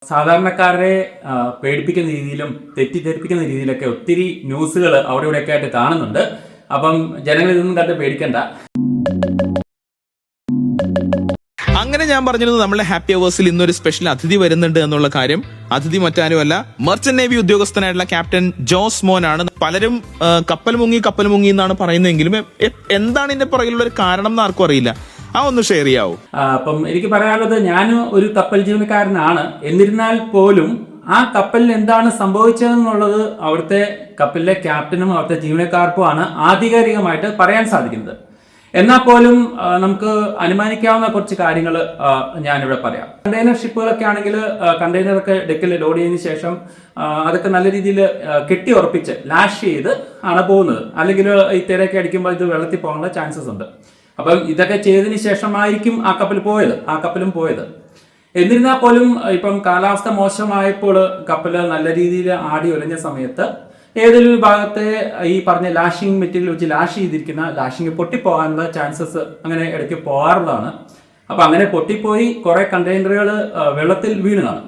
സാധാരണക്കാരെ പേടിപ്പിക്കുന്ന രീതിയിലും തെറ്റിദ്ധരിപ്പിക്കുന്ന രീതിയിലൊക്കെ ഒത്തിരി ന്യൂസുകൾ അവിടെ ഇവിടെയൊക്കെ ആയിട്ട് കാണുന്നുണ്ട്. അപ്പം ജനങ്ങൾ ഇതൊന്നും കണ്ട് പേടിക്കണ്ട. അങ്ങനെ ഞാൻ പറഞ്ഞിരുന്നത് നമ്മുടെ ഹാപ്പി അവേഴ്സിൽ ഇന്നൊരു സ്പെഷ്യൽ അതിഥി വരുന്നുണ്ട് എന്നുള്ള കാര്യം. അതിഥി മറ്റാരുമല്ല, മെർച്ചന്റ് നേവി ഉദ്യോഗസ്ഥനായിട്ടുള്ള ക്യാപ്റ്റൻ ജോസ് മോൻ ആണ്. പലരും കപ്പൽ മുങ്ങി എന്നാണ് പറയുന്നതെങ്കിലും എന്താണ് ഇതിന്റെ പുറകിലുള്ള ഒരു കാരണം എന്ന് ആർക്കും അറിയില്ല. ഒന്ന് ഷെയർ ചെയ്യാവോ? അപ്പം എനിക്ക് പറയാനുള്ളത്, ഞാൻ ഒരു കപ്പൽ ജീവനക്കാരനാണ്. എന്നിരുന്നാൽ പോലും ആ കപ്പലിൽ എന്താണ് സംഭവിച്ചതെന്നുള്ളത് അവിടുത്തെ കപ്പലിലെ ക്യാപ്റ്റനും അവിടുത്തെ ജീവനക്കാർക്കുമാണ് ആധികാരികമായിട്ട് പറയാൻ സാധിക്കുന്നത്. എന്നാൽ പോലും നമുക്ക് അനുമാനിക്കാവുന്ന കുറച്ച് കാര്യങ്ങൾ ഞാനിവിടെ പറയാം. കണ്ടെയ്നർ ഷിപ്പുകളൊക്കെ ആണെങ്കിൽ കണ്ടെയ്നറൊക്കെ ഡെക്കിൽ ലോഡ് ചെയ്തതിനു ശേഷം അതൊക്കെ നല്ല രീതിയിൽ കെട്ടി ഉറപ്പിച്ച് ലാഷ് ചെയ്ത് ആണ് പോകുന്നത്. അല്ലെങ്കിൽ ഈ തിരയൊക്കെ അടിക്കുമ്പോൾ ഇത് വെള്ളത്തിൽ പോകാനുള്ള ചാൻസസ് ഉണ്ട്. അപ്പം ഇതൊക്കെ ചെയ്തതിന് ശേഷമായിരിക്കും ആ കപ്പലും പോയത്. എന്നിരുന്നാൽ പോലും ഇപ്പം കാലാവസ്ഥ മോശമായപ്പോൾ കപ്പല് നല്ല രീതിയിൽ ആടി ഉലഞ്ഞ സമയത്ത് ഏതൊരു ഭാഗത്തെ ഈ പറഞ്ഞ ലാഷിംഗ് മെറ്റീരിയൽ വെച്ച് ലാഷ് ചെയ്തിരിക്കുന്ന ലാഷിംഗ് പൊട്ടിപ്പോകാനുള്ള ചാൻസസ് അങ്ങനെ ഇടയ്ക്ക് പോകാറുള്ളതാണ്. അപ്പം അങ്ങനെ പൊട്ടിപ്പോയി കുറെ കണ്ടെയ്നറുകൾ വെള്ളത്തിൽ വീണതാണ്.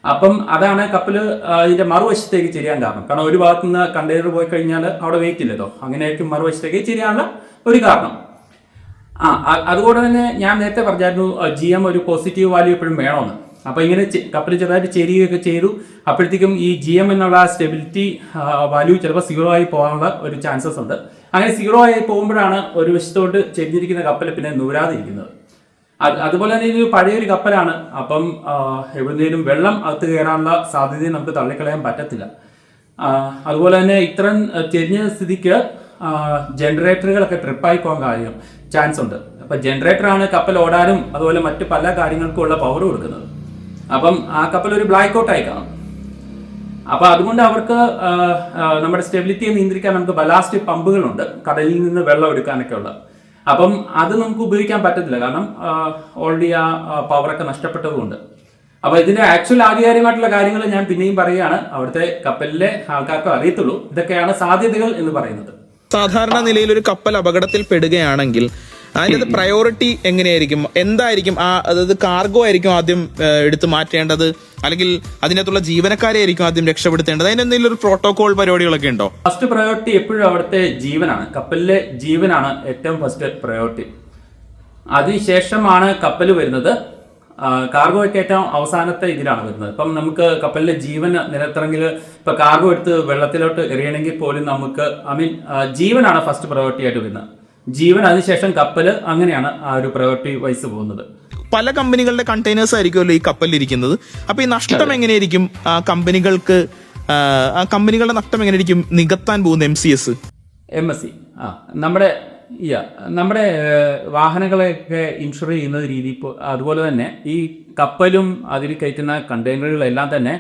അപ്പം അതാണ് കപ്പല് ഇതിന്റെ മറുവശത്തേക്ക് ചെരിയാൻ കാരണം. ഒരു ഭാഗത്തു നിന്ന് കണ്ടെയ്നർ പോയി കഴിഞ്ഞാൽ അവിടെ വെയിറ്റ് ഇല്ലല്ലോ, അങ്ങനെയായിരിക്കും മറുവശത്തേക്ക് ചെരിയാനുള്ള ഒരു കാരണം. അതുകൊണ്ട് തന്നെ ഞാൻ നേരത്തെ പറഞ്ഞായിരുന്നു GM ഒരു പോസിറ്റീവ് വാല്യൂ എപ്പോഴും വേണമെന്ന്. അപ്പൊ ഇങ്ങനെ കപ്പൽ ചെറുതായിട്ട് ചെരിയുകയൊക്കെ ചെയ്തു. അപ്പോഴത്തേക്കും ഈ GM എന്നുള്ള സ്റ്റെബിലിറ്റി വാല്യൂ ചിലപ്പോൾ 0 ആയി പോകാനുള്ള ഒരു ചാൻസസ് ഉണ്ട്. അങ്ങനെ 0 ആയി പോകുമ്പോഴാണ് ഒരു വശത്തോട്ട് ചെരിഞ്ഞിരിക്കുന്ന കപ്പൽ പിന്നെ നൂരാതിരിക്കുന്നത്. അതുപോലെ തന്നെ ഇതൊരു പഴയൊരു കപ്പലാണ്. അപ്പം എവിടുന്നേലും വെള്ളം അകത്ത് കയറാനുള്ള സാധ്യതയും നമുക്ക് തള്ളിക്കളയാൻ പറ്റത്തില്ല. അതുപോലെ തന്നെ ഇത്രയും ചെരിഞ്ഞ സ്ഥിതിക്ക് ജനറേറ്ററുകളൊക്കെ ട്രിപ്പായി പോകാൻ ചാൻസ് ഉണ്ട്. അപ്പൊ ജനറേറ്ററാണ് കപ്പൽ ഓടാനും അതുപോലെ മറ്റു പല കാര്യങ്ങൾക്കും ഉള്ള പവർ കൊടുക്കുന്നത്. അപ്പം ആ കപ്പൽ ഒരു ബ്ലാക്ക് ഔട്ട് ആയി കാണും. അപ്പൊ അതുകൊണ്ട് അവർക്ക് നമ്മുടെ സ്റ്റെബിലിറ്റിയെ നിയന്ത്രിക്കാൻ നമുക്ക് ബലാസ്റ്റ് പമ്പുകളുണ്ട്, കടലിൽ നിന്ന് വെള്ളം എടുക്കാനൊക്കെ ഉള്ള. അപ്പം അത് നമുക്ക് ഉപയോഗിക്കാൻ പറ്റത്തില്ല, കാരണം ഓൾറെഡി ആ പവറൊക്കെ നഷ്ടപ്പെട്ടതുകൊണ്ട്. അപ്പൊ ഇതിന്റെ ആക്ച്വൽ ആധികാരികമായിട്ടുള്ള കാര്യങ്ങൾ ഞാൻ പിന്നെയും പറയുകയാണ്, അവിടുത്തെ കപ്പലിലെ ആൾക്കാർക്ക് അറിയത്തുള്ളൂ. ഇതൊക്കെയാണ് സാധ്യതകൾ എന്ന് പറയുന്നത്. സാധാരണ നിലയിൽ ഒരു കപ്പൽ അപകടത്തിൽ പെടുകയാണെങ്കിൽ അതിന്റെ പ്രയോറിറ്റി എങ്ങനെയായിരിക്കും? എന്തായിരിക്കും? അതായത് കാർഗോ ആയിരിക്കും ആദ്യം എടുത്തു മാറ്റേണ്ടത്, അല്ലെങ്കിൽ അതിനകത്തുള്ള ജീവനക്കാരെ ആയിരിക്കും ആദ്യം രക്ഷപ്പെടുത്തേണ്ടത്? അതിന് എന്തെങ്കിലും ഒരു പ്രോട്ടോകോൾ പരിപാടികളൊക്കെ ഉണ്ടോ? ഫസ്റ്റ് പ്രയോറിറ്റി എപ്പോഴും അവിടുത്തെ ജീവനാണ്, കപ്പലിലെ ജീവനാണ് ഏറ്റവും ഫസ്റ്റ് പ്രയോറിറ്റി. അതിനുശേഷമാണ് കപ്പൽ വരുന്നത്. കാർഗോ ഒക്കെ ഏറ്റവും അവസാനത്തെ ഇതിലാണ് വരുന്നത്. ഇപ്പം നമുക്ക് കപ്പലിലെ ജീവൻ നിലനിർത്തണമെങ്കിൽ ഇപ്പൊ കാർഗോ എടുത്ത് വെള്ളത്തിലോട്ട് എറിയണമെങ്കിൽ പോലും നമുക്ക് ജീവനാണ് ഫസ്റ്റ് പ്രയോറിറ്റി ആയിട്ട് വരുന്നത്. ജീവൻ, അതിനുശേഷം കപ്പല്, അങ്ങനെയാണ് ആ ഒരു പ്രയോറിറ്റി വൈസ് പോകുന്നത്. പല കമ്പനികളുടെ കണ്ടെയ്നേഴ്സ് ആയിരിക്കുമല്ലോ ഈ കപ്പലിലിരിക്കുന്നത്. അപ്പൊ ഈ നഷ്ടം എങ്ങനെയായിരിക്കും കമ്പനികൾക്ക്? ആ കമ്പനികളുടെ നഷ്ടം എങ്ങനെയായിരിക്കും നികത്താൻ പോകുന്ന MSC? നമ്മുടെ വാഹനങ്ങളെയൊക്കെ ഇൻഷുർ ചെയ്യുന്ന രീതി, അതുപോലെ തന്നെ ഈ കപ്പലും അതിൽ കയറ്റുന്ന കണ്ടെയ്നറുകളെല്ലാം തന്നെ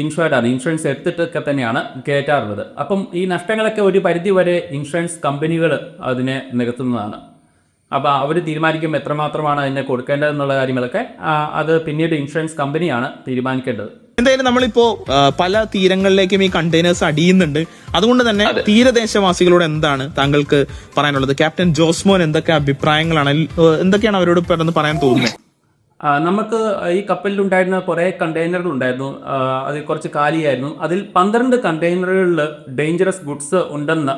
ഇൻഷുർഡ് ആണ്. ഇൻഷുറൻസ് എടുത്തിട്ടൊക്കെ തന്നെയാണ് കയറ്റാറുള്ളത്. അപ്പം ഈ നഷ്ടങ്ങളൊക്കെ ഒരു പരിധി വരെ ഇൻഷുറൻസ് കമ്പനികൾ അതിനെ നികത്തുന്നതാണ്. അപ്പോൾ അവർ തീരുമാനിക്കും എത്രമാത്രമാണ് അതിനെ കൊടുക്കേണ്ടതെന്നുള്ള കാര്യങ്ങളൊക്കെ. അത് പിന്നീട് ഇൻഷുറൻസ് കമ്പനിയാണ് തീരുമാനിക്കേണ്ടത്. എന്തായാലും നമ്മളിപ്പോ പല തീരങ്ങളിലേക്കും ഈ കണ്ടെയ്നേഴ്സ് അടിയുന്നുണ്ട്. അതുകൊണ്ട് തന്നെ തീരദേശവാസികളോട് എന്താണ് താങ്കൾക്ക് പറയാനുള്ളത്? ക്യാപ്റ്റൻ ജോസ്മോൻ എന്തൊക്കെ അഭിപ്രായങ്ങളാണ്, എന്തൊക്കെയാണ് അവരോട് പറയാൻ തോന്നുന്നത്? നമുക്ക് ഈ കപ്പലിലുണ്ടായിരുന്ന കുറേ കണ്ടെയ്നറുകൾ ഉണ്ടായിരുന്നു. അതിൽ കുറച്ച് കാലിയായിരുന്നു. അതിൽ 12 കണ്ടെയ്നറുകളിൽ ഡേഞ്ചറസ് ഗുഡ്സ് ഉണ്ടെന്ന്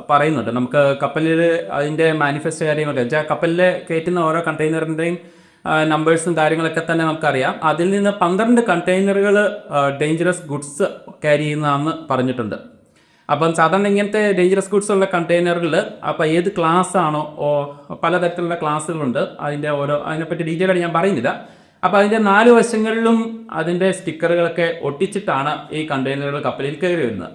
പറയുന്നുണ്ട്. നമുക്ക് കപ്പലിൽ അതിൻ്റെ മാനിഫെസ്റ്റോ കാര്യങ്ങളൊക്കെ വെച്ചാൽ കപ്പലിൽ കയറ്റുന്ന ഓരോ കണ്ടെയ്നറിൻ്റെയും നമ്പേഴ്സും കാര്യങ്ങളൊക്കെ തന്നെ നമുക്കറിയാം. അതിൽ നിന്ന് 12 കണ്ടെയ്നറുകൾ ഡേഞ്ചറസ് ഗുഡ്സ് ക്യാരി ചെയ്യുന്നതാണെന്ന് പറഞ്ഞിട്ടുണ്ട്. അപ്പം സാധാരണ ഇങ്ങനത്തെ ഡേഞ്ചറസ് ഗുഡ്സ് ഉള്ള കണ്ടെയ്നറുകൾ അപ്പം ഏത് ക്ലാസ് ആണോ, പലതരത്തിലുള്ള ക്ലാസ്സുകളുണ്ട്. അതിനെപ്പറ്റി ഡീറ്റെയിൽ ആയിട്ട് ഞാൻ പറയുന്നില്ല. അപ്പം അതിൻ്റെ 4 വശങ്ങളിലും അതിൻ്റെ സ്റ്റിക്കറുകളൊക്കെ ഒട്ടിച്ചിട്ടാണ് ഈ കണ്ടെയ്നറുകൾ കപ്പലിൽ കയറി വരുന്നത്.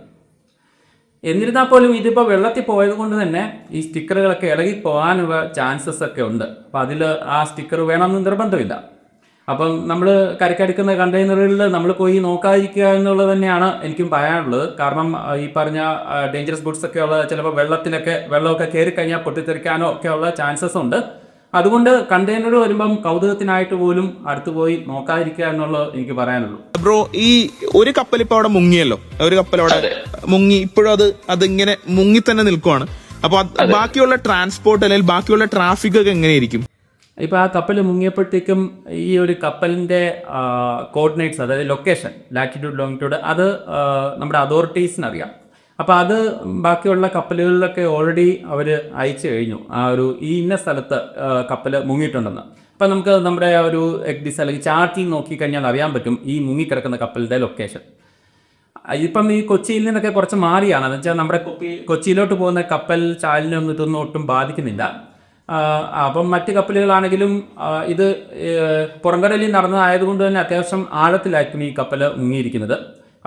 എന്നിരുന്നാൽ പോലും ഇതിപ്പോൾ വെള്ളത്തിൽ പോയത് കൊണ്ട് തന്നെ ഈ സ്റ്റിക്കറുകളൊക്കെ ഇളകി പോകാനുള്ള ചാൻസസ് ഒക്കെ ഉണ്ട്. അപ്പം അതിൽ ആ സ്റ്റിക്കർ വേണമെന്ന് നിർബന്ധമില്ല. അപ്പം നമ്മൾ കരക്കടുക്കുന്ന കണ്ടെയ്നറുകളിൽ നമ്മൾ പോയി നോക്കാതിരിക്കുക എന്നുള്ളത് തന്നെയാണ് എനിക്കും പറയാനുള്ളത്. കാരണം ഈ പറഞ്ഞ ഡേഞ്ചറസ് ഗുഡ്സ് ഒക്കെ ഉള്ള ചിലപ്പോൾ വെള്ളമൊക്കെ കയറി കഴിഞ്ഞാൽ പൊട്ടിത്തെറിക്കാനോ ഒക്കെ ഉള്ള ചാൻസസ് ഉണ്ട്. അതുകൊണ്ട് കണ്ടെയ്നർ വരുമ്പം കൗതുകത്തിനായിട്ട് പോലും അടുത്ത് പോയി നോക്കാതിരിക്കുക എന്നുള്ളത് എനിക്ക് പറയാനുള്ളൂ. ബ്രോ, ഈ ഒരു കപ്പൽ ഇപ്പൊ അവിടെ മുങ്ങിയല്ലോ, ഒരു കപ്പൽ അവിടെ മുങ്ങി, ഇപ്പോഴും അതിങ്ങനെ മുങ്ങി തന്നെ നിൽക്കുവാണ്. അപ്പൊ ബാക്കിയുള്ള ട്രാൻസ്പോർട്ട് അല്ലെങ്കിൽ ബാക്കിയുള്ള ട്രാഫിക് ഒക്കെ എങ്ങനെയായിരിക്കും? ഇപ്പോൾ ആ കപ്പൽ മുങ്ങിയപ്പോഴത്തേക്കും ഈ ഒരു കപ്പലിൻ്റെ കോർഡിനേറ്റ്സ്, അതായത് ലൊക്കേഷൻ, ലാറ്റിറ്റ്യൂഡ് ലോങ്ങിറ്റ്യൂഡ്, അത് നമ്മുടെ അതോറിറ്റീസിന് അറിയാം. അപ്പോൾ അത് ബാക്കിയുള്ള കപ്പലുകളിലൊക്കെ ഓൾറെഡി അവർ അയച്ചു കഴിഞ്ഞു, ആ ഒരു ഈ ഇന്ന സ്ഥലത്ത് കപ്പൽ മുങ്ങിയിട്ടുണ്ടെന്ന്. അപ്പം നമുക്ക് നമ്മുടെ ഒരു എക്ഡിസ് അല്ലെങ്കിൽ ചാർട്ടിൽ നോക്കിക്കഴിഞ്ഞാൽ അറിയാൻ പറ്റും ഈ മുങ്ങിക്കിടക്കുന്ന കപ്പലിൻ്റെ ലൊക്കേഷൻ. ഇപ്പം ഈ കൊച്ചിയിൽ നിന്നൊക്കെ കുറച്ച് മാറിയാണ്, എന്ന് വെച്ചാൽ നമ്മുടെ കൊച്ചിയിലോട്ട് പോകുന്ന കപ്പൽ ചാലിനൊന്നും ഇതൊന്നും ഒട്ടും ബാധിക്കുന്നില്ല. അപ്പം മറ്റ് കപ്പലുകളാണെങ്കിലും ഇത് പുറംകടലിൽ നടന്നതായതുകൊണ്ട് തന്നെ അത്യാവശ്യം ആഴത്തിലായിരിക്കും ഈ കപ്പൽ മുങ്ങിയിരിക്കുന്നത്.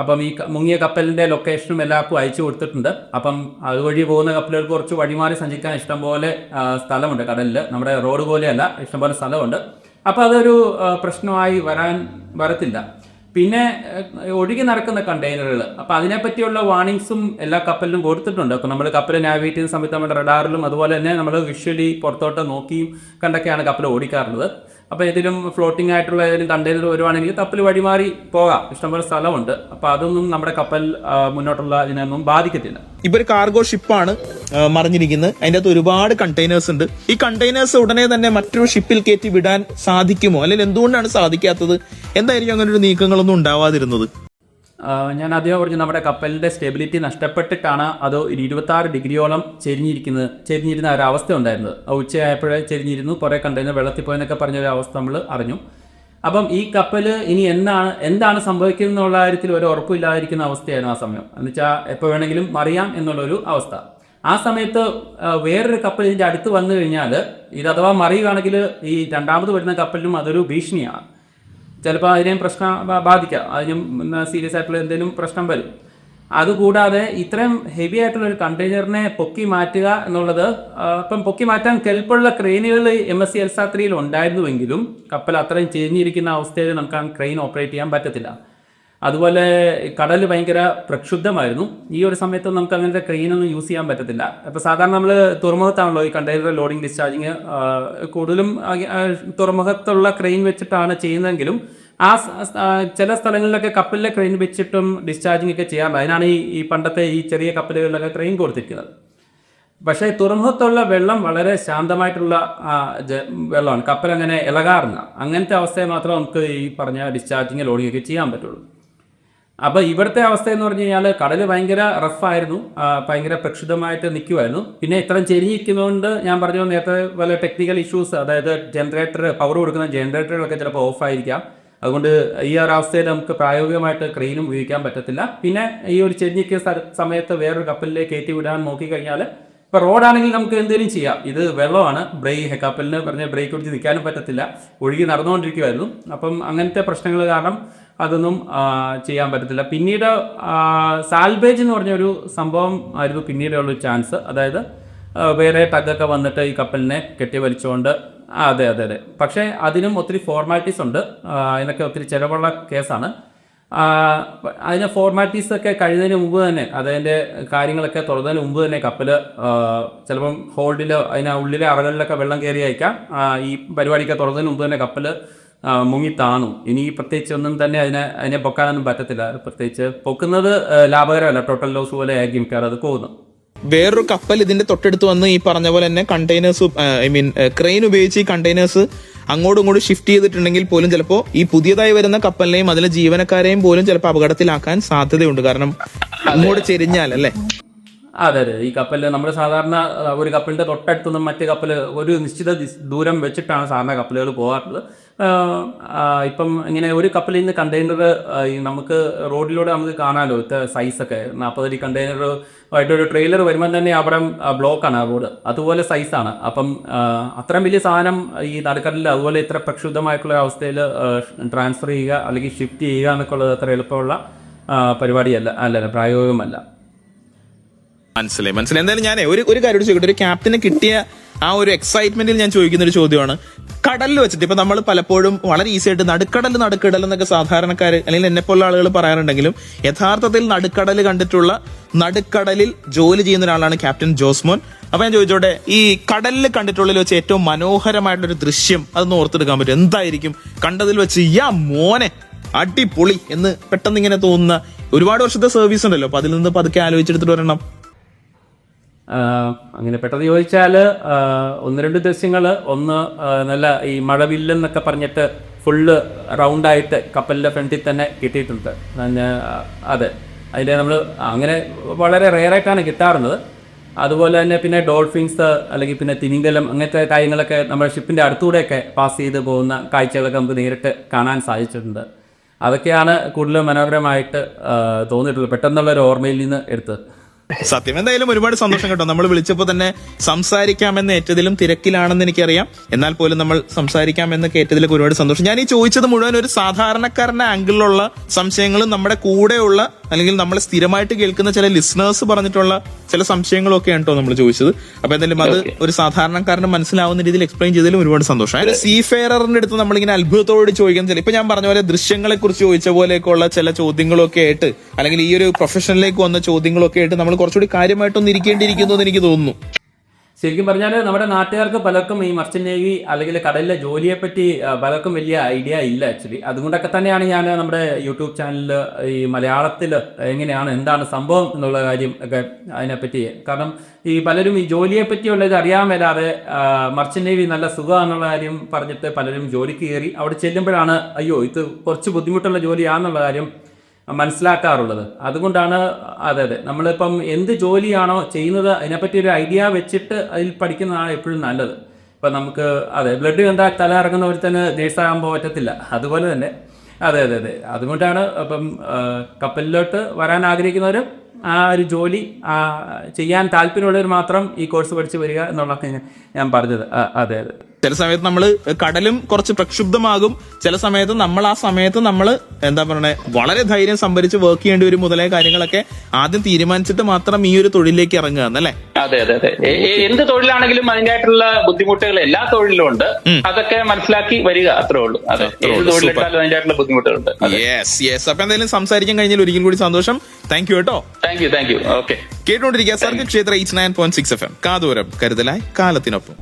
അപ്പം ഈ മുങ്ങിയ കപ്പലിൻ്റെ ലൊക്കേഷനും എല്ലാവർക്കും അയച്ചു കൊടുത്തിട്ടുണ്ട്. അപ്പം അതുവഴി പോകുന്ന കപ്പലുകൾക്ക് കുറച്ച് വഴിമാറി സഞ്ചരിക്കാൻ ഇഷ്ടംപോലെ സ്ഥലമുണ്ട് കടലിൽ, നമ്മുടെ റോഡ് പോലെയല്ല, ഇഷ്ടംപോലെ സ്ഥലമുണ്ട്. അപ്പോൾ അതൊരു പ്രശ്നമായി വരത്തില്ല. പിന്നെ ഒഴുകി നടക്കുന്ന കണ്ടെയ്നറുകൾ, അപ്പോൾ അതിനെപ്പറ്റിയുള്ള വാർണിങ്സും എല്ലാ കപ്പലിലും കൊടുത്തിട്ടുണ്ട്. അപ്പോൾ നമ്മൾ കപ്പൽ നാവിഗേറ്റ് ചെയ്യുന്ന സമയത്ത് നമ്മുടെ റഡാറിലും അതുപോലെ തന്നെ നമ്മൾ വിഷ്വലി പുറത്തോട്ട് നോക്കിയും കണ്ടൊക്കെയാണ് കപ്പൽ ഓടിക്കാറുള്ളത്. അപ്പോൾ ഏതെങ്കിലും ഫ്ലോട്ടിംഗ് ആയിട്ടുള്ള ഏതെങ്കിലും കണ്ടെയ്നർ വരുവാണെങ്കിൽ കപ്പൽ വഴിമാറി പോകാം, ഇഷ്ടംപോലെ സ്ഥലമുണ്ട്. അപ്പോൾ അതൊന്നും നമ്മുടെ കപ്പൽ മുന്നോട്ടുള്ള ഇതിനൊന്നും ബാധിക്കത്തില്ല. ഇപ്പൊ ഒരു കാർഗോ ഷിപ്പാണ് മറിഞ്ഞിരിക്കുന്നത്, അതിൻ്റെ അകത്ത് ഒരുപാട് കണ്ടെയ്നേഴ്സ് ഉണ്ട്. ഈ കണ്ടെയ്നേഴ്സ് ഉടനെ തന്നെ മറ്റൊരു ഷിപ്പിൽ കയറ്റി വിടാൻ സാധിക്കുമോ, അല്ലെങ്കിൽ എന്തുകൊണ്ടാണ് സാധിക്കാത്തത്? എന്തായിരിക്കും അങ്ങനെ ഒരു നീക്കങ്ങളൊന്നും ഉണ്ടാവാതിരുന്നത്? ഞാൻ ആദ്യം പറഞ്ഞു, നമ്മുടെ കപ്പലിൻ്റെ സ്റ്റെബിലിറ്റി നഷ്ടപ്പെട്ടിട്ടാണ് അത് 26 ഡിഗ്രിയോളം ചെരിഞ്ഞിരുന്ന ഒരവസ്ഥ ഉണ്ടായിരുന്നത്. ഉച്ചയായപ്പോഴേ ചെരിഞ്ഞിരുന്നു, കുറേ കണ്ടെയ്നർ വെള്ളത്തിൽ പോയെന്നൊക്കെ പറഞ്ഞൊരു അവസ്ഥ നമ്മൾ അറിഞ്ഞു. അപ്പം ഈ കപ്പൽ ഇനി എന്താണ് സംഭവിക്കുന്നത് എന്നുള്ള കാര്യത്തിൽ ഒരു ഉറപ്പില്ലാതിരിക്കുന്ന അവസ്ഥയായിരുന്നു ആ സമയം. എന്നുവെച്ചാൽ എപ്പോൾ വേണമെങ്കിലും മറിയാം എന്നുള്ളൊരു അവസ്ഥ. ആ സമയത്ത് വേറൊരു കപ്പൽ ഇതിൻ്റെ അടുത്ത് വന്നു കഴിഞ്ഞാൽ ഇത് അഥവാ മറിയുകയാണെങ്കിൽ ഈ രണ്ടാമത് വരുന്ന കപ്പലിനും അതൊരു ഭീഷണിയാണ്. ചിലപ്പോൾ അതിനെയും പ്രശ്നം ബാധിക്കാം, അതിനും സീരിയസ് ആയിട്ടുള്ള എന്തെങ്കിലും പ്രശ്നം വരും. അതുകൂടാതെ ഇത്രയും ഹെവി ആയിട്ടുള്ള ഒരു കണ്ടെയ്നറിനെ പൊക്കി മാറ്റുക എന്നുള്ളത്, ഇപ്പം പൊക്കി മാറ്റാൻ കെൽപ്പുള്ള ക്രെയിനുകൾ MSC ELSA 3 ഉണ്ടായിരുന്നുവെങ്കിലും കപ്പൽ അത്രയും ചെരിഞ്ഞിരിക്കുന്ന അവസ്ഥയിൽ നമുക്ക് ആ ക്രെയിൻ ഓപ്പറേറ്റ് ചെയ്യാൻ പറ്റത്തില്ല. അതുപോലെ കടൽ ഭയങ്കര പ്രക്ഷുബ്ധമായിരുന്നു. ഈ ഒരു സമയത്ത് നമുക്ക് അങ്ങനത്തെ ക്രെയിനൊന്നും യൂസ് ചെയ്യാൻ പറ്റത്തില്ല. അപ്പോൾ സാധാരണ നമ്മൾ തുറമുഖത്താണല്ലോ ഈ കണ്ടെയ്നർ ലോഡിങ് ഡിസ്ചാർജിങ് കൂടുതലും തുറമുഖത്തുള്ള ക്രെയിൻ വെച്ചിട്ടാണ് ചെയ്യുന്നതെങ്കിലും ചില സ്ഥലങ്ങളിലൊക്കെ കപ്പലിലെ ക്രെയിൻ വെച്ചിട്ടും ഡിസ്ചാർജിങ് ഒക്കെ ചെയ്യാറുണ്ട്. അതിനാണ് ഈ പണ്ടത്തെ ഈ ചെറിയ കപ്പലുകളിലൊക്കെ ക്രെയിൻ കൊടുത്തിരിക്കുന്നത്. പക്ഷേ തുറമുഖത്തുള്ള വെള്ളം വളരെ ശാന്തമായിട്ടുള്ള വെള്ളമാണ്, കപ്പൽ അങ്ങനെ ഇളകാറില്ല. അങ്ങനത്തെ അവസ്ഥയെ മാത്രമേ നമുക്ക് ഈ പറഞ്ഞ ഡിസ്ചാർജിങ് ലോഡിങ് ഒക്കെ ചെയ്യാൻ പറ്റുള്ളൂ. അപ്പോൾ ഇവിടുത്തെ അവസ്ഥ എന്ന് പറഞ്ഞു കഴിഞ്ഞാൽ കടൽ ഭയങ്കര റഫായിരുന്നു, ഭയങ്കര പ്രക്ഷുബ്ധമായിട്ട് നിൽക്കുമായിരുന്നു. പിന്നെ ഇത്രയും ചെരിഞ്ഞിരിക്കുന്നതുകൊണ്ട് ഞാൻ പറഞ്ഞു നേരത്തെ പല ടെക്നിക്കൽ ഇഷ്യൂസ്, അതായത് പവർ കൊടുക്കുന്ന ജനറേറ്ററുകളൊക്കെ ചിലപ്പോൾ ഓഫായിരിക്കാം. അതുകൊണ്ട് ഈ ഒരു അവസ്ഥയിൽ നമുക്ക് പ്രായോഗികമായിട്ട് ക്രെയിനും ഉപയോഗിക്കാൻ പറ്റത്തില്ല. പിന്നെ ഈ ഒരു ചെരിഞ്ഞിരിക്കുന്ന സമയത്ത് വേറൊരു കപ്പലിലേക്ക് കയറ്റി വിടാൻ നോക്കിക്കഴിഞ്ഞാൽ, ഇപ്പോൾ റോഡാണെങ്കിൽ നമുക്ക് എന്തെങ്കിലും ചെയ്യാം. ഇത് വെള്ളമാണ്, കപ്പലിന് പറഞ്ഞ ബ്രേക്ക് പിടിച്ച് നിൽക്കാനും പറ്റത്തില്ല, ഒഴുകി നടന്നുകൊണ്ടിരിക്കുമായിരുന്നു. അപ്പം അങ്ങനത്തെ പ്രശ്നങ്ങൾ കാരണം അതൊന്നും ചെയ്യാൻ പറ്റത്തില്ല. പിന്നീട് സാൽവേജ് എന്ന് പറഞ്ഞൊരു സംഭവം ആയിരുന്നു പിന്നീടുള്ളൊരു ചാൻസ്. അതായത് വേറെ ടഗൊക്കെ വന്നിട്ട് ഈ കപ്പലിനെ കെട്ടിവലിച്ചുകൊണ്ട്, അതെ. പക്ഷേ അതിനും ഒത്തിരി ഫോർമാലിറ്റീസ് ഉണ്ട്, അതിനൊക്കെ ഒത്തിരി ചിലവുള്ള കേസാണ്. അതിന് ഫോർമാലിറ്റീസൊക്കെ കഴിയുന്നതിന് മുമ്പ് തന്നെ, അതിൻ്റെ കാര്യങ്ങളൊക്കെ തുറന്നതിന് മുമ്പ് തന്നെ കപ്പൽ ചിലപ്പം ഹോൾഡിൽ ഉള്ളിലെ അറകളിലൊക്കെ വെള്ളം കയറി അയക്കാം. ഈ പരിപാടിയൊക്കെ തുറന്നതിന് മുമ്പ് തന്നെ കപ്പൽ മുങ്ങിത്താണു. ഇനി പ്രത്യേകിച്ച് ഒന്നും തന്നെ അതിനെ പൊക്കാനൊന്നും പറ്റത്തില്ല. പ്രത്യേകിച്ച് പൊക്കുന്നത് ലാഭകരമല്ല, ടോട്ടൽ ലോസ് പോലെ ആയിരിക്കും അത് പോകുന്നത്. വേറൊരു കപ്പൽ ഇതിന്റെ തൊട്ടടുത്ത് വന്ന് ഈ പറഞ്ഞ പോലെ തന്നെ കണ്ടെയ്നേഴ്സ്, ക്രെയിൻ ഉപയോഗിച്ച് ഈ കണ്ടെയ്നേഴ്സ് അങ്ങോട്ടും ഇങ്ങോട്ടും ഷിഫ്റ്റ് ചെയ്തിട്ടുണ്ടെങ്കിൽ പോലും ചിലപ്പോൾ ഈ പുതിയതായി വരുന്ന കപ്പലിനെയും അതിലെ ജീവനക്കാരെയും പോലും ചിലപ്പോൾ അപകടത്തിലാക്കാൻ സാധ്യതയുണ്ട്. കാരണം അങ്ങോട്ട് ചെരിഞ്ഞാൽ അല്ലേ? അതെ. ഈ കപ്പൽ നമ്മൾ സാധാരണ ഒരു കപ്പലിൻ്റെ തൊട്ടടുത്തൊന്നും മറ്റേ കപ്പൽ ഒരു നിശ്ചിത ദൂരം വെച്ചിട്ടാണ് സാധാരണ കപ്പലുകൾ പോകാറുള്ളത്. ഇപ്പം ഇങ്ങനെ ഒരു കപ്പലിൽ നിന്ന് കണ്ടെയ്നർ നമുക്ക് റോഡിലൂടെ നമുക്ക് കാണാമല്ലോ, സൈസൊക്കെ 40 അടി കണ്ടെയ്നറുമായിട്ടൊരു ട്രെയിലർ വരുമ്പോൾ തന്നെ അവിടെ ബ്ലോക്കാണ് ആ റോഡ്, അതുപോലെ സൈസാണ്. അപ്പം അത്രയും വലിയ സാധനം ഈ നടുക്കടലിൽ അതുപോലെ ഇത്ര പ്രക്ഷുബ്ധമായിട്ടുള്ള അവസ്ഥയിൽ ട്രാൻസ്ഫർ ചെയ്യുക അല്ലെങ്കിൽ ഷിഫ്റ്റ് ചെയ്യുക എന്നൊക്കെ ഉള്ളത് അത്ര എളുപ്പമുള്ള പരിപാടിയല്ല, പ്രായോഗികമല്ല. മനസ്സിലായി. എന്തായാലും ഞാൻ ഒരു കാര്യം ചോദിക്കട്ടെ, ഒരു ക്യാപ്റ്റന് കിട്ടിയ ആ ഒരു എക്സൈറ്റ്മെന്റിൽ ഞാൻ ചോദിക്കുന്ന ഒരു ചോദ്യമാണ്, കടലിൽ വെച്ചിട്ട് ഇപ്പൊ നമ്മൾ പലപ്പോഴും വളരെ ഈസി ആയിട്ട് നടുക്കടൽ എന്നൊക്കെ സാധാരണക്കാർ അല്ലെങ്കിൽ എന്നെപ്പോലുള്ള ആളുകൾ പറയാറുണ്ടെങ്കിലും യഥാർത്ഥത്തിൽ നടുക്കടൽ കണ്ടിട്ടുള്ള, നടുക്കടലിൽ ജോലി ചെയ്യുന്ന ഒരാളാണ് ക്യാപ്റ്റൻ ജോസ്മോൻ. അപ്പൊ ഞാൻ ചോദിച്ചോട്ടെ, ഈ കടലിൽ കണ്ടിട്ടുള്ളതിൽ വെച്ച് ഏറ്റവും മനോഹരമായിട്ടൊരു ദൃശ്യം അതൊന്ന് ഓർത്തെടുക്കാൻ പറ്റും? എന്തായിരിക്കും കണ്ടതിൽ വെച്ച് മോനെ അടിപൊളി എന്ന് പെട്ടെന്ന് ഇങ്ങനെ തോന്നുന്ന? ഒരുപാട് വർഷത്തെ സർവീസ് ഉണ്ടല്ലോ, അപ്പൊ അതിൽ നിന്ന് പതുക്കെ ആലോചിച്ചെടുത്തിട്ട് വരണം. അങ്ങനെ പെട്ടെന്ന് ചോദിച്ചാൽ 1-2 ദൃശ്യങ്ങൾ, ഒന്ന് നല്ല ഈ മഴവില്ലെന്നൊക്കെ പറഞ്ഞിട്ട് ഫുള്ള് റൗണ്ടായിട്ട് കപ്പലിൻ്റെ ഫ്രണ്ടിൽ തന്നെ കിട്ടിയിട്ടുണ്ട്. അതെ, അതിൻ്റെ നമ്മൾ അങ്ങനെ വളരെ റെയറായിട്ടാണ് കിട്ടാറുള്ളത്. അതുപോലെ തന്നെ പിന്നെ ഡോൾഫിൻസ് അല്ലെങ്കിൽ പിന്നെ തിമിംഗലം അങ്ങനത്തെ കാര്യങ്ങളൊക്കെ നമ്മുടെ ഷിപ്പിൻ്റെ അടുത്തൂടെയൊക്കെ പാസ് ചെയ്ത് പോകുന്ന കാഴ്ചകളൊക്കെ നമുക്ക് നേരിട്ട് കാണാൻ സാധിച്ചിട്ടുണ്ട്. അതൊക്കെയാണ് കൂടുതൽ മനോഹരമായിട്ട് തോന്നിയിട്ടുള്ളത്, പെട്ടെന്നുള്ള ഒരു ഓർമ്മയിൽ നിന്ന് എടുത്തത്. സത്യം. എന്തായാലും ഒരുപാട് സന്തോഷം കേട്ടോ. നമ്മൾ വിളിച്ചപ്പോൾ തന്നെ സംസാരിക്കാമെന്ന് ഏറ്റതിലും തിരക്കിലാണെന്ന് എനിക്കറിയാം. എന്നാൽ പോലും നമ്മൾ സംസാരിക്കാമെന്ന് കേട്ടതിലൊക്കെ ഒരുപാട് സന്തോഷം. ഞാൻ ഈ ചോദിച്ചത് മുഴുവൻ ഒരു സാധാരണക്കാരന്റെ ആംഗിളിലുള്ള സംശയങ്ങളും നമ്മുടെ കൂടെയുള്ള അല്ലെങ്കിൽ നമ്മൾ സ്ഥിരമായിട്ട് കേൾക്കുന്ന ചില ലിസണേഴ്സ് പറഞ്ഞിട്ടുള്ള ചില സംശയങ്ങളൊക്കെയാണ് കേട്ടോ നമ്മൾ ചോദിച്ചത്. അപ്പൊ എന്തായാലും അത് ഒരു സാധാരണക്കാരന് മനസ്സിലാവുന്ന രീതിയിൽ എക്സ്പ്ലെയിൻ ചെയ്തതിലും ഒരുപാട് സന്തോഷം. ഒരു സീഫെയറിന്റെ അടുത്ത് നമ്മളിങ്ങനെ അത്ഭുതത്തോട് ചോദിക്കുന്ന ചില, ഇപ്പൊ ഞാൻ പറഞ്ഞ പോലെ ദൃശ്യങ്ങളെ കുറിച്ച് ചോദിച്ച പോലെയൊക്കെയുള്ള ചില ചോദ്യങ്ങളൊക്കെ ആയിട്ട് അല്ലെങ്കിൽ ഈ ഒരു പ്രൊഫഷനിലേക്ക് വന്ന ചോദ്യങ്ങളൊക്കെ ആയിട്ട് നമ്മൾ കുറച്ചുകൂടി കാര്യമായിട്ടൊന്നും ഇരിക്കേണ്ടിയിരിക്കുന്നു എന്ന് എനിക്ക് തോന്നുന്നു. ശരിക്കും പറഞ്ഞാൽ നമ്മുടെ നാട്ടുകാർക്ക് പലർക്കും ഈ മർച്ചന്റ് നേവി അല്ലെങ്കിൽ കടലിലെ ജോലിയെപ്പറ്റി പലർക്കും വലിയ ഐഡിയ ഇല്ല ആക്ച്വലി. അതുകൊണ്ടൊക്കെ തന്നെയാണ് ഞാൻ നമ്മുടെ യൂട്യൂബ് ചാനലിൽ ഈ മലയാളത്തിൽ എങ്ങനെയാണ് എന്താണ് സംഭവം എന്നുള്ള കാര്യം ഒക്കെ അതിനെപ്പറ്റി, കാരണം ഈ പലരും ഈ ജോലിയെപ്പറ്റിയുള്ള ഇത് അറിയാൻ മേലാതെ മർച്ചന്റ് നേവി നല്ല സുഖമാണെന്നുള്ള കാര്യം പറഞ്ഞിട്ട് പലരും ജോലിക്ക് കയറി അവിടെ ചെല്ലുമ്പോഴാണ് അയ്യോ ഇത് കുറച്ച് ബുദ്ധിമുട്ടുള്ള ജോലിയാണെന്നുള്ള കാര്യം മനസ്സിലാക്കാറുള്ളത്. അതുകൊണ്ടാണ് അതെ നമ്മളിപ്പം എന്ത് ജോലിയാണോ ചെയ്യുന്നത് അതിനെപ്പറ്റി ഒരു ഐഡിയ വെച്ചിട്ട് അതിൽ പഠിക്കുന്നതാണ് എപ്പോഴും നല്ലത്. ഇപ്പം നമുക്ക് ബ്ലഡ് കണ്ടാൽ തല ഇറങ്ങുന്നവർ തന്നെ നേഴ്സാകാൻ പറ്റത്തില്ല, അതുപോലെ തന്നെ അതെ അതുകൊണ്ടാണ് അപ്പം കപ്പലിലോട്ട് വരാൻ ആഗ്രഹിക്കുന്നവരും ആ ഒരു ജോലി ചെയ്യാൻ താല്പര്യമുള്ളവർ മാത്രം ഈ കോഴ്സ് പഠിച്ച് വരിക എന്നുള്ളതൊക്കെ ഞാൻ പറഞ്ഞത്. അതെ ചില സമയത്ത് നമ്മൾ കടലും കുറച്ച് പ്രക്ഷുബ്ധമാകും, ചില സമയത്ത് നമ്മൾ ആ സമയത്ത് നമ്മൾ എന്താ പറയണേ വളരെ ധൈര്യം സംഭരിച്ച് വർക്ക് ചെയ്യേണ്ടി വരും. മുതലായ കാര്യങ്ങളൊക്കെ ആദ്യം തീരുമാനിച്ചിട്ട് മാത്രം ഈ ഒരു തൊഴിലേക്ക് ഇറങ്ങുക എന്നല്ലേ? അതെ എന്ത് തൊഴിലാണെങ്കിലും അതിൻ്റെതായിട്ടുള്ള ബുദ്ധിമുട്ടുകൾ എല്ലാ തൊഴിലും ഉണ്ട്, അതൊക്കെ മനസ്സിലാക്കി വരിക, അത്രേ ഉള്ളൂ. അതെ, ഏത് തൊഴിലെടുത്താലും അതിൻ്റെതായിട്ടുള്ള ബുദ്ധിമുട്ടുകളുണ്ട്. യെസ്. അപ്പൊ എന്തായാലും സംസാരിക്കാൻ കഴിഞ്ഞാൽ ഒരിക്കൽ കൂടി സന്തോഷം. താങ്ക് യു കേട്ടോ. Thank you. ഓക്കെ, കേട്ടോണ്ടിരിക്കുക സർഗക്ഷേത്ര 89.6 FM. കാതോരം കരുതലായി കാലത്തിനൊപ്പം.